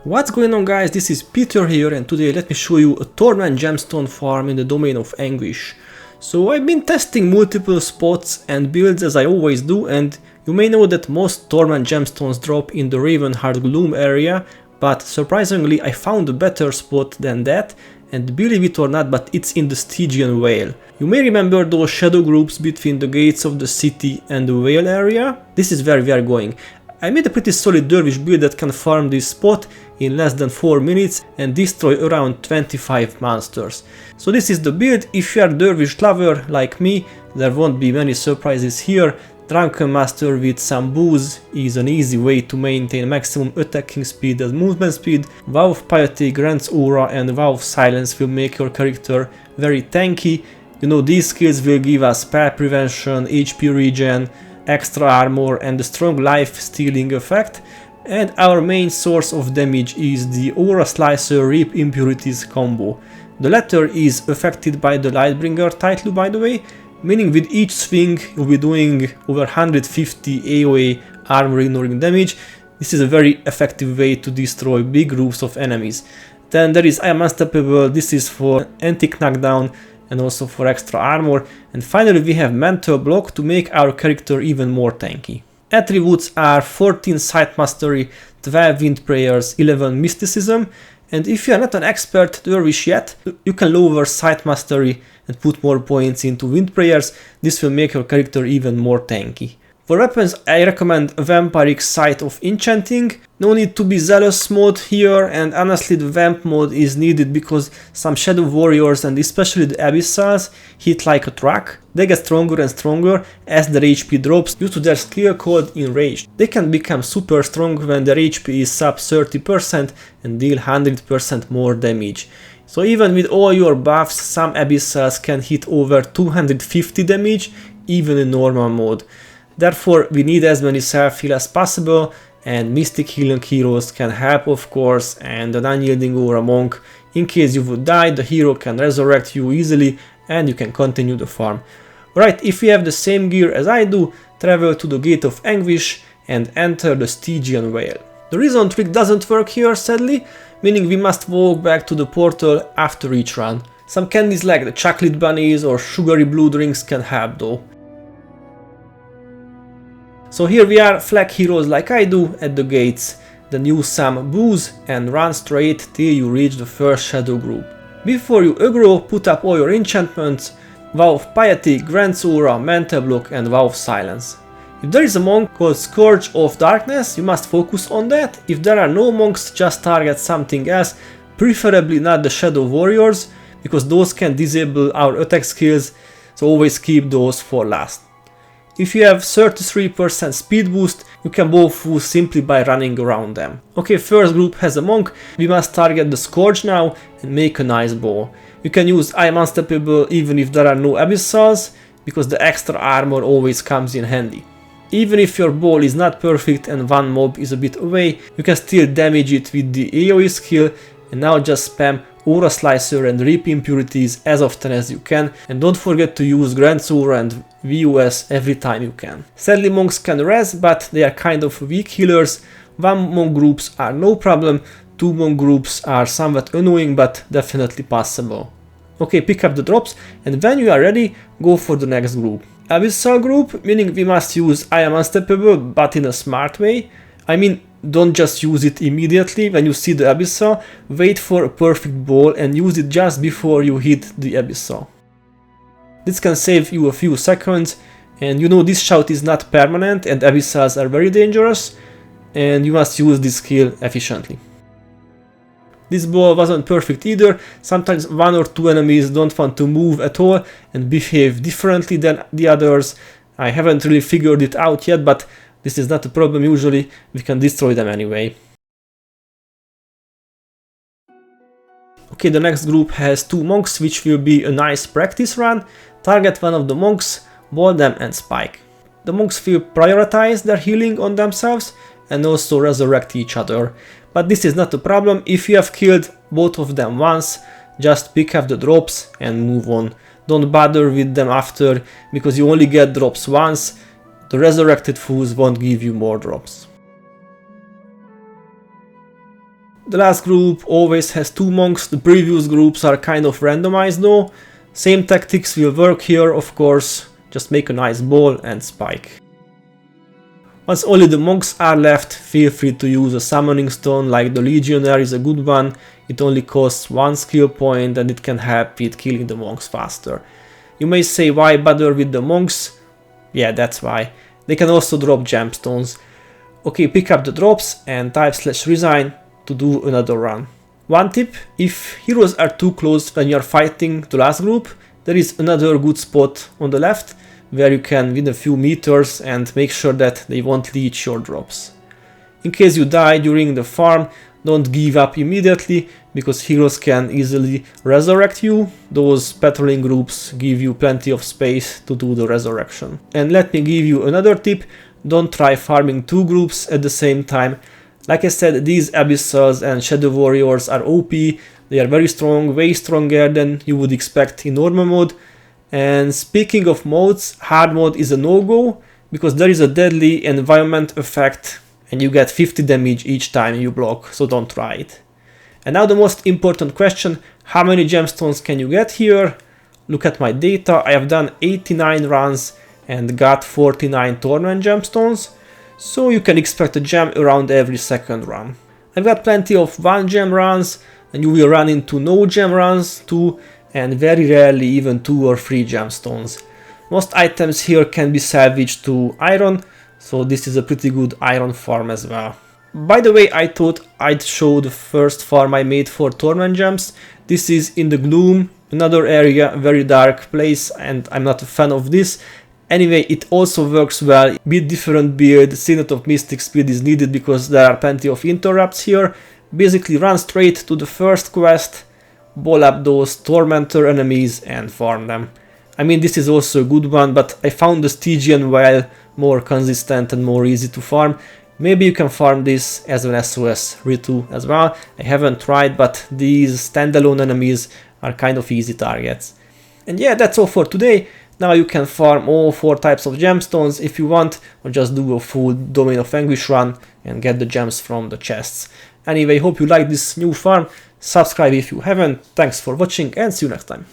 What's going on, guys? This is Peter here, and today let me show you a Torment Gemstone farm in the domain of Anguish. So I've been testing multiple spots and builds as I always do, and you may know that most Torment Gemstones drop in the Ravenheart Gloom area, but surprisingly I found a better spot than that, and believe it or not, but it's in the Stygian Vale. You may remember those shadow groups between the gates of the city and the Vale area? This is where we are going. I made a pretty solid dervish build that can farm this spot in less than 4 minutes and destroy around 25 monsters. So this is the build. If you are a dervish lover like me, there won't be many surprises here. Drunken Master with some booze is an easy way to maintain maximum attacking speed and movement speed. Vow of Piety grants aura, and Vow of Silence will make your character very tanky. You know, these skills will give us spell prevention, HP regen, extra armor and a strong life stealing effect. And our main source of damage is the Aura Slicer Reap Impurities combo. The latter is affected by the Lightbringer title, by the way, meaning with each swing you'll be doing over 150 AOA armor ignoring damage. This is a very effective way to destroy big groups of enemies. Then there is I Am Unstoppable. This is for anti-knockdown and also for extra armor. And finally we have Mental Block to make our character even more tanky. Attributes are 14 Sight Mastery, 12 Wind Prayers, 11 Mysticism, and if you are not an expert dervish yet, you can lower Sight Mastery and put more points into Wind Prayers. This will make your character even more tanky. For weapons, I recommend a Vampiric Sight of Enchanting. No need to be zealous mode here, and honestly the vamp mode is needed because some shadow warriors and especially the abyssals hit like a truck. They get stronger and stronger as their HP drops due to their skill called Enraged. They can become super strong when their HP is sub 30% and deal 100% more damage. So even with all your buffs, some abyssals can hit over 250 damage even in normal mode. Therefore, we need as many self-heal as possible, and Mystic Healing heroes can help, of course, and an Unyielding Aura Monk. In case you would die, the hero can resurrect you easily and you can continue the farm. Right, if you have the same gear as I do, travel to the Gate of Anguish and enter the Stygian Vale. The reason trick doesn't work here, sadly, meaning we must walk back to the portal after each run. Some candies like the chocolate bunnies or sugary blue drinks can help though. So here we are, flag heroes like I do at the gates. Then use some booze and run straight till you reach the first shadow group. Before you aggro, put up all your enchantments. Vow of Piety, grants aura, Mental Block and Vow of Silence. If there is a monk called Scourge of Darkness, you must focus on that. If there are no monks, just target something else, preferably not the shadow warriors, because those can disable our attack skills, so always keep those for last. If you have 33% speed boost, you can bow through simply by running around them. Okay, first group has a monk. We must target the Scourge now and make a nice bow. You can use I Am Unstoppable even if there are no abyssals, because the extra armor always comes in handy. Even if your bow is not perfect and one mob is a bit away, you can still damage it with the AoE skill, and now just spam Aura Slicer and Reap Impurities as often as you can, and don't forget to use Grants Aura and VUS every time you can. Sadly monks can res, but they are kind of weak healers. 1 monk groups are no problem, 2 monk groups are somewhat annoying but definitely possible. Okay, pick up the drops, and when you are ready, go for the next group. Abyssal group, meaning we must use I Am Unstoppable but in a smart way. I mean, don't just use it immediately when you see the abyssal, wait for a perfect ball and use it just before you hit the abyssal. This can save you a few seconds, and you know this shout is not permanent and abyssals are very dangerous, and you must use this skill efficiently. This ball wasn't perfect either. Sometimes 1 or 2 enemies don't want to move at all and behave differently than the others. I haven't really figured it out yet, but this is not a problem usually, we can destroy them anyway. Okay, the next group has 2 monks, which will be a nice practice run. Target one of the monks, ball them and spike. The monks will prioritize their healing on themselves and also resurrect each other. But this is not a problem. If you have killed both of them once, just pick up the drops and move on. don't bother with them after, because you only get drops once. The resurrected fools won't give you more drops. The last group always has 2 monks. The previous groups are kind of randomized though. Same tactics will work here, of course, just make a nice ball and spike. Once only the monks are left, feel free to use a summoning stone, like the legionnaire is a good one. It only costs 1 skill point and it can help with killing the monks faster. You may say, why bother with the monks? Yeah, that's why. They can also drop gemstones. Okay, pick up the drops and type/resign to do another run. One tip: if heroes are too close when you are fighting the last group, there is another good spot on the left where you can win a few meters and make sure that they won't leech your drops. In case you die during the farm, don't give up immediately, because heroes can easily resurrect you. Those patrolling groups give you plenty of space to do the resurrection. And let me give you another tip: don't try farming 2 groups at the same time. Like I said, these Abyssals and Shadow Warriors are OP, they are very strong, way stronger than you would expect in normal mode. And speaking of modes, hard mode is a no-go, because there is a deadly environment effect and you get 50 damage each time you block, so don't try it. And now the most important question: how many gemstones can you get here? Look at my data, I have done 89 runs and got 49 Torment Gemstones. So you can expect a gem around every second run. I've got plenty of 1 gem runs, and you will run into no gem runs too, and very rarely even 2 or 3 gemstones. Most items here can be salvaged to iron, so this is a pretty good iron farm as well. By the way, I thought I'd show the first farm I made for Torment Gems. This is in the Gloom, another area, very dark place, and I'm not a fan of this. Anyway, it also works well with different build. Signet of Mystic Speed is needed because there are plenty of interrupts here. Basically run straight to the first quest, ball up those tormentor enemies and farm them. I mean, this is also a good one, but I found the Stygian well more consistent and more easy to farm. Maybe you can farm this as an SOS Ritu as well. I haven't tried, but these standalone enemies are kind of easy targets. And yeah, that's all for today. Now you can farm all 4 types of gemstones if you want, or just do a full Domain of Anguish run and get the gems from the chests. Anyway, hope you like this new farm. Subscribe if you haven't. Thanks for watching and see you next time.